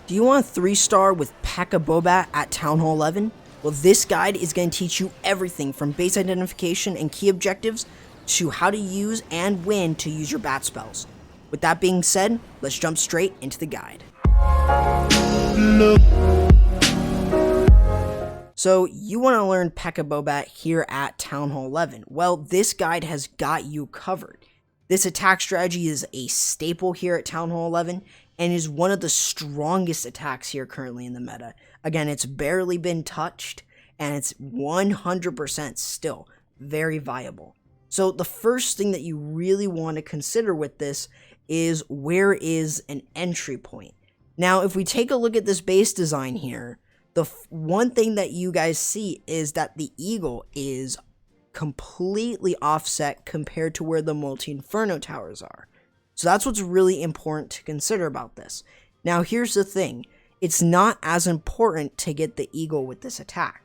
Do you want a 3-star with Pekka Bobat at Town Hall 11? Well, this guide is going to teach you everything from base identification and key objectives to how to use and when to use your bat spells. With that being said, let's jump straight into the guide. So you want to learn Pekka Bobat here at Town Hall 11. Well, this guide has got you covered. This attack strategy is a staple here at Town Hall 11 and is one of the strongest attacks here currently in the meta. Again, it's barely been touched and it's 100% still very viable. So the first thing that you really want to consider with this is where is an entry point. Now, if we take a look at this base design here, the one thing that you guys see is that the eagle is completely offset compared to where the multi-inferno towers are. So that's what's really important to consider about this. Now here's the thing, it's not as important to get the eagle with this attack.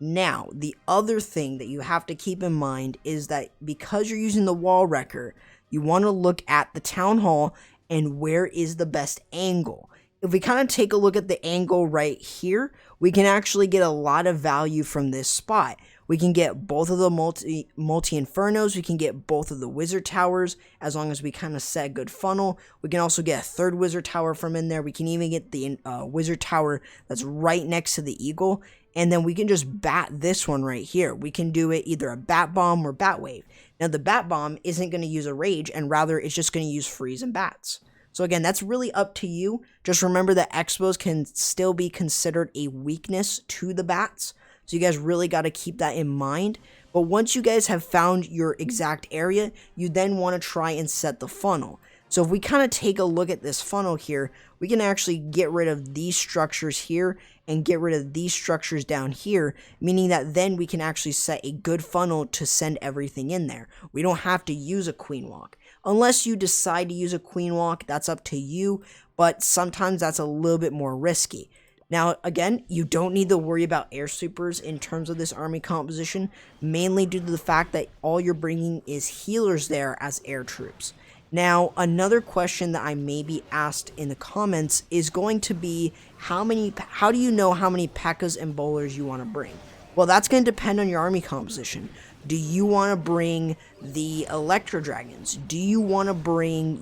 Now the other thing that you have to keep in mind is that because you're using the wall wrecker, you want to look at the town hall and where is the best angle. If we kind of take a look at the angle right here, we can actually get a lot of value from this spot. We can get both of the multi-infernos, we can get both of the wizard towers, as long as we kind of set a good funnel. We can also get a third wizard tower from in there. We can even get the wizard tower that's right next to the eagle. And then we can just bat this one right here. We can do it either a bat bomb or bat wave. Now the bat bomb isn't going to use a rage, and rather it's just going to use freeze and bats. So again, that's really up to you. Just remember that expos can still be considered a weakness to the bats. So you guys really got to keep that in mind. But once you guys have found your exact area, you then want to try and set the funnel. So if we kind of take a look at this funnel here, we can actually get rid of these structures here and get rid of these structures down here, meaning that then we can actually set a good funnel to send everything in there. We don't have to use a queen walk. Unless you decide to use a queen walk, that's up to you, but sometimes that's a little bit more risky. Now, again, you don't need to worry about air sweepers in terms of this army composition, mainly due to the fact that all you're bringing is healers there as air troops. Now, another question that I may be asked in the comments is going to be, how do you know how many Pekkas and bowlers you want to bring? Well, that's going to depend on your army composition. Do you want to bring the Electro Dragons? Do you want to bring,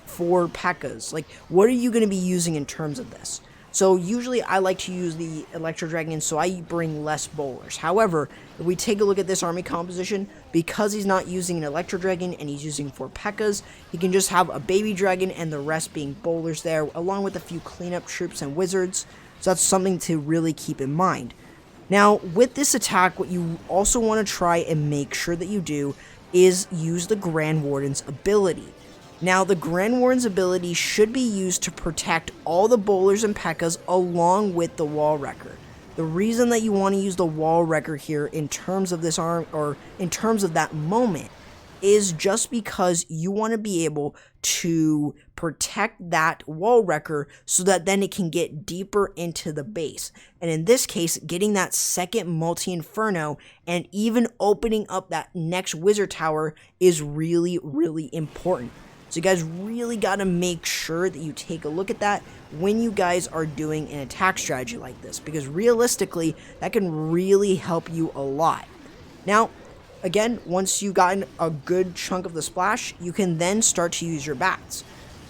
4 Pekkas? Like, what are you going to be using in terms of this? So usually I like to use the Electro Dragon, so I bring less bowlers. However, if we take a look at this army composition, because he's not using an Electro Dragon and he's using 4 Pekkas, he can just have a baby dragon and the rest being bowlers there, along with a few cleanup troops and wizards. So that's something to really keep in mind. Now, with this attack, what you also want to try and make sure that you do is use the Grand Warden's ability. Now, the Grand Warden's ability should be used to protect all the bowlers and Pekkas along with the wall wrecker. The reason that you want to use the wall wrecker here in terms of this arm, or in terms of that moment, is just because you want to be able to protect that wall wrecker so that then it can get deeper into the base. And in this case, getting that second multi-inferno and even opening up that next wizard tower is really, really important. So you guys really got to make sure that you take a look at that when you guys are doing an attack strategy like this, because realistically, that can really help you a lot. Now, again, once you've gotten a good chunk of the splash, you can then start to use your bats.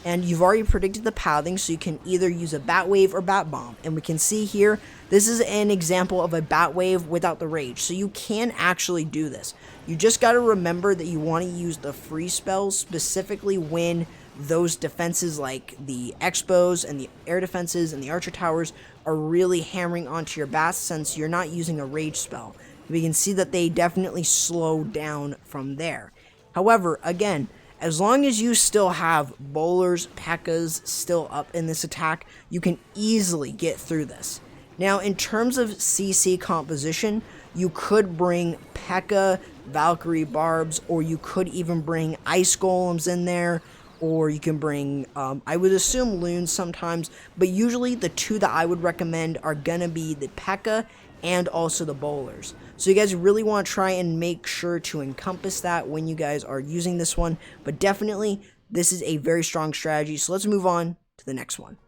And you've already predicted the pathing, so you can either use a bat wave or bat bomb. And we can see here, this is an example of a bat wave without the rage. So you can actually do this. You just got to remember that you want to use the free spells specifically when those defenses like the expos and the air defenses and the archer towers are really hammering onto your bats, since you're not using a rage spell. We can see that they definitely slow down from there. However, again, as long as you still have bowlers, Pekkas still up in this attack, you can easily get through this. Now, in terms of CC composition, you could bring Pekka, Valkyrie Barbs, or you could even bring Ice Golems in there, or you can bring, I would assume Loons sometimes, but usually the two that I would recommend are gonna be the Pekka and also the bowlers. So you guys really want to try and make sure to encompass that when you guys are using this one, but definitely this is a very strong strategy. So let's move on to the next one.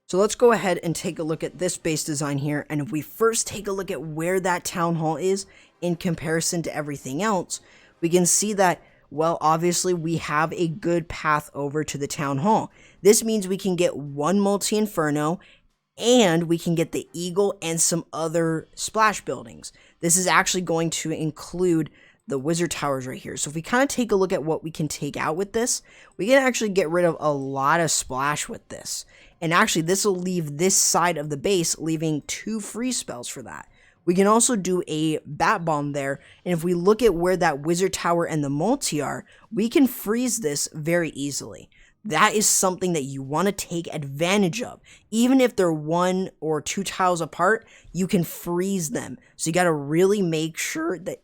So let's go ahead and take a look at this base design here, and if we first take a look at where that town hall is in comparison to everything else, we can see that, well, obviously we have a good path over to the town hall. This means we can get one multi-inferno, and we can get the eagle and some other splash buildings. This is actually going to include the wizard towers right here. So if we kind of take a look at what we can take out with this, we can actually get rid of a lot of splash with this. And actually this will leave this side of the base, leaving 2 free spells for that. We can also do a bat bomb there, and if we look at where that wizard tower and the multi are, we can freeze this very easily. That is something that you want to take advantage of. Even if they're 1 or 2 tiles apart, you can freeze them. So you got to really make sure that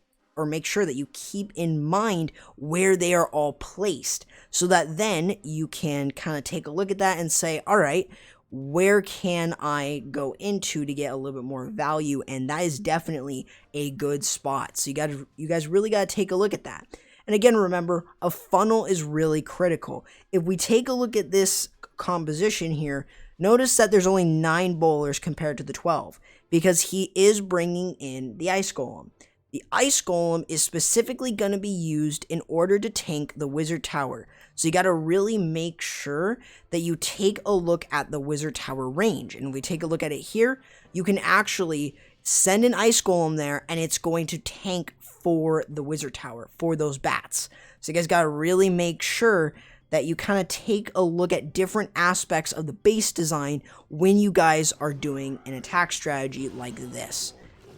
you keep in mind where they are all placed, so that then you can kind of take a look at that and say, all right, where can I go into to get a little bit more value? And that is definitely a good spot. So you guys really got to take a look at that. And again, remember, a funnel is really critical. If we take a look at this composition here, notice that there's only 9 bowlers compared to the 12, because he is bringing in the ice golem. The ice golem is specifically going to be used in order to tank the wizard tower. So you got to really make sure that you take a look at the wizard tower range. And if we take a look at it here, you can actually send an ice golem there, and it's going to tank for the wizard tower, for those bats. So you guys got to really make sure that you kind of take a look at different aspects of the base design when you guys are doing an attack strategy like this.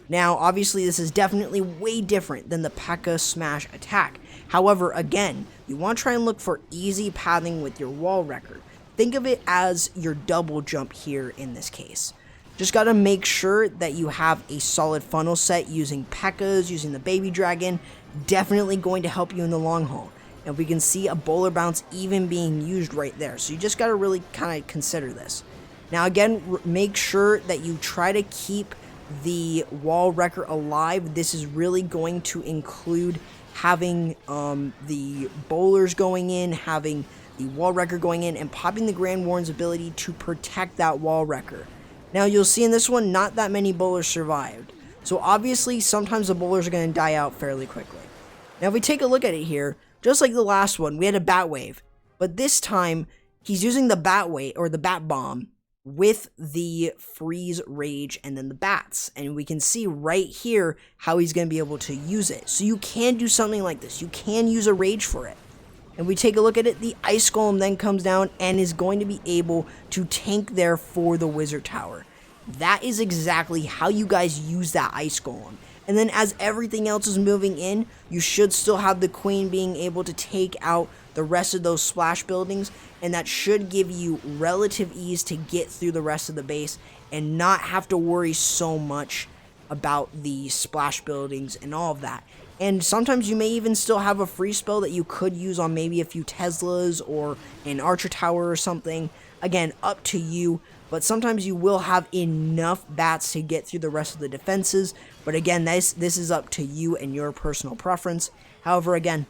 Now, obviously, this is definitely way different than the Pekka Smash attack. However, again, you want to try and look for easy pathing with your wall wrecker. Think of it as your double jump here in this case. Just got to make sure that you have a solid funnel set using Pekkas, using the baby dragon. Definitely going to help you in the long haul. And we can see a bowler bounce even being used right there. So you just got to really kind of consider this. Now, again, make sure that you try to keep the wall wrecker alive. This is really going to include having the bowlers going in, having the wall wrecker going in, and popping the Grand Warden's ability to protect that wall wrecker. Now you'll see in this one, not that many bowlers survived. So obviously sometimes the bowlers are going to die out fairly quickly. Now if we take a look at it here, just like the last one, we had a bat wave. But this time, he's using the bat wave, or the bat bomb, with the freeze rage and then the bats, and we can see right here how he's going to be able to use it. So you can do something like this. You can use a rage for it. And we take a look at it, the ice golem then comes down and is going to be able to tank there for the wizard tower. That is exactly how you guys use that ice golem. And then as everything else is moving in, you should still have the queen being able to take out the rest of those splash buildings, and that should give you relative ease to get through the rest of the base and not have to worry so much about the splash buildings and all of that. And sometimes you may even still have a free spell that you could use on maybe a few Teslas or an archer tower or something. Again, up to you, but sometimes you will have enough bats to get through the rest of the defenses. But again, this is up to you and your personal preference. However, again,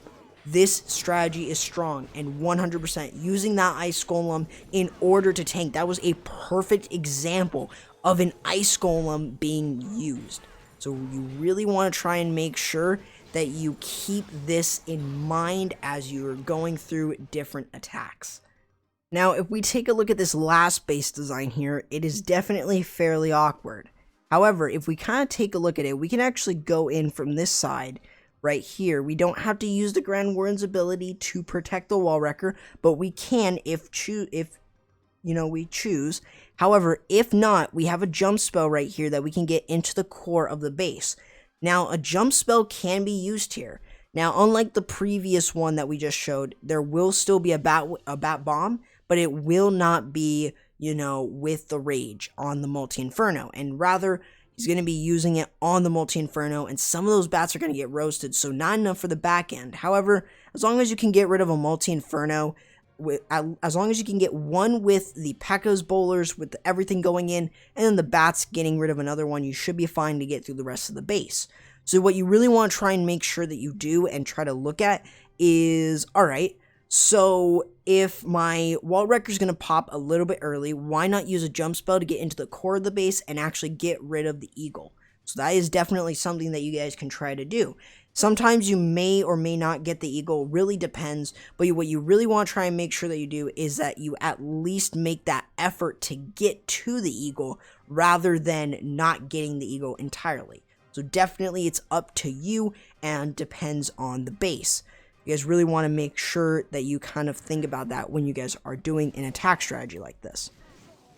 this strategy is strong, and 100% using that ice golem in order to tank. That was a perfect example of an ice golem being used. So you really want to try and make sure that you keep this in mind as you're going through different attacks. Now, if we take a look at this last base design here, it is definitely fairly awkward. However, if we kind of take a look at it, we can actually go in from this side right here. We don't have to use the Grand Warden's ability to protect the wall wrecker, but we can if we choose. However, if not, we have a jump spell right here that we can get into the core of the base. Now, a jump spell can be used here. Now, unlike the previous one that we just showed, there will still be a bat bomb, but it will not be, with the rage on the multi-inferno, and rather he's going to be using it on the multi-inferno, and some of those bats are going to get roasted, so not enough for the back end. However, as long as you can get rid of a multi-inferno, as long as you can get one with the Pekka's bowlers with everything going in, and then the bats getting rid of another one, you should be fine to get through the rest of the base. So what you really want to try and make sure that you do and try to look at is, alright, so if my wall wrecker is going to pop a little bit early, why not use a jump spell to get into the core of the base and actually get rid of the eagle? So that is definitely something that you guys can try to do. Sometimes you may or may not get the eagle, really depends, but what you really want to try and make sure that you do is that you at least make that effort to get to the eagle rather than not getting the eagle entirely. So definitely it's up to you and depends on the base. You guys really want to make sure that you kind of think about that when you guys are doing an attack strategy like this.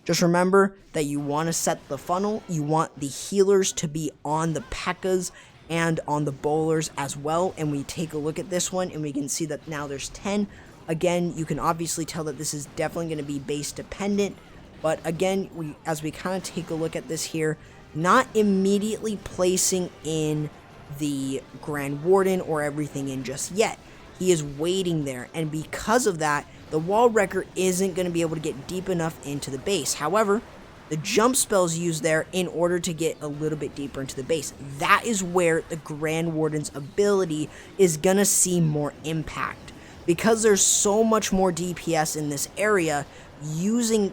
Just remember that you want to set the funnel, you want the healers to be on the Pekkas and on the bowlers as well, and we take a look at this one and we can see that now there's 10. Again, you can obviously tell that this is definitely going to be base dependent, but again, as we kind of take a look at this here, not immediately placing in the Grand Warden or everything in just yet. He is waiting there, and because of that, the wall wrecker isn't going to be able to get deep enough into the base. However, the jump spell's used there in order to get a little bit deeper into the base. That is where the Grand Warden's ability is going to see more impact. Because there's so much more DPS in this area, using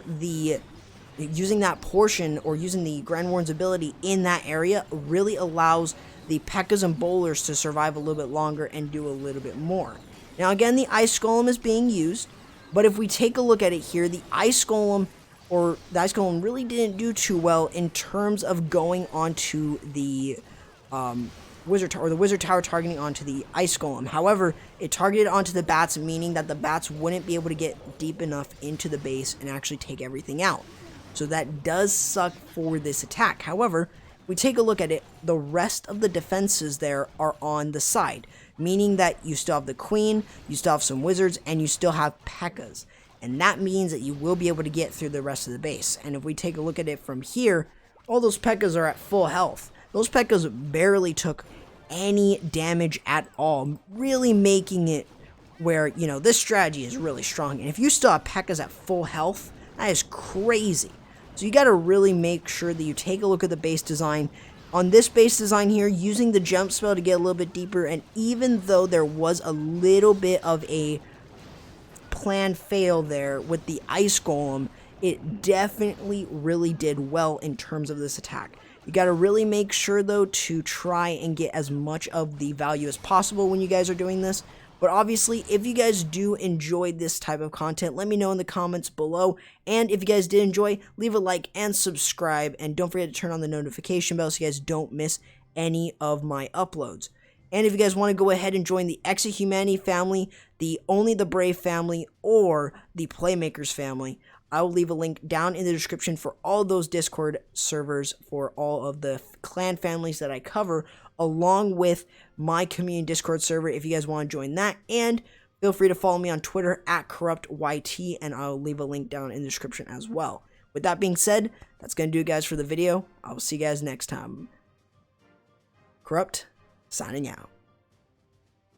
that portion or using the Grand Warden's ability in that area really allows the Pekkas and bowlers to survive a little bit longer and do a little bit more. Now again, the Ice Golem is being used, but if we take a look at it here, the Ice Golem really didn't do too well in terms of going onto the Wizard Tower targeting onto the Ice Golem. However, it targeted onto the bats, meaning that the bats wouldn't be able to get deep enough into the base and actually take everything out. So that does suck for this attack. However, we take a look at it, the rest of the defenses there are on the side, meaning that you still have the Queen, you still have some wizards, and you still have Pekkas. And that means that you will be able to get through the rest of the base. And if we take a look at it from here, all those Pekkas are at full health. Those Pekkas barely took any damage at all, really making it where, you know, this strategy is really strong. And if you still have Pekkas at full health, that is crazy. So you got to really make sure that you take a look at the base design. On this base design here, using the jump spell to get a little bit deeper, and even though there was a little bit of a plan fail there with the Ice Golem, it definitely really did well in terms of this attack. You got to really make sure though to try and get as much of the value as possible when you guys are doing this. But obviously, if you guys do enjoy this type of content, let me know in the comments below. And if you guys did enjoy, leave a like and subscribe. And don't forget to turn on the notification bell so you guys don't miss any of my uploads. And if you guys want to go ahead and join the Exit Humanity family, the Only the Brave family, or the PlayMakers family, I will leave a link down in the description for all those Discord servers for all of the clan families that I cover, along with my community Discord server if you guys want to join that. And feel free to follow me on Twitter at CorruptYT, and I'll leave a link down in the description as well. With that being said, that's going to do it, guys, for the video. I will see you guys next time. Corrupt, signing out.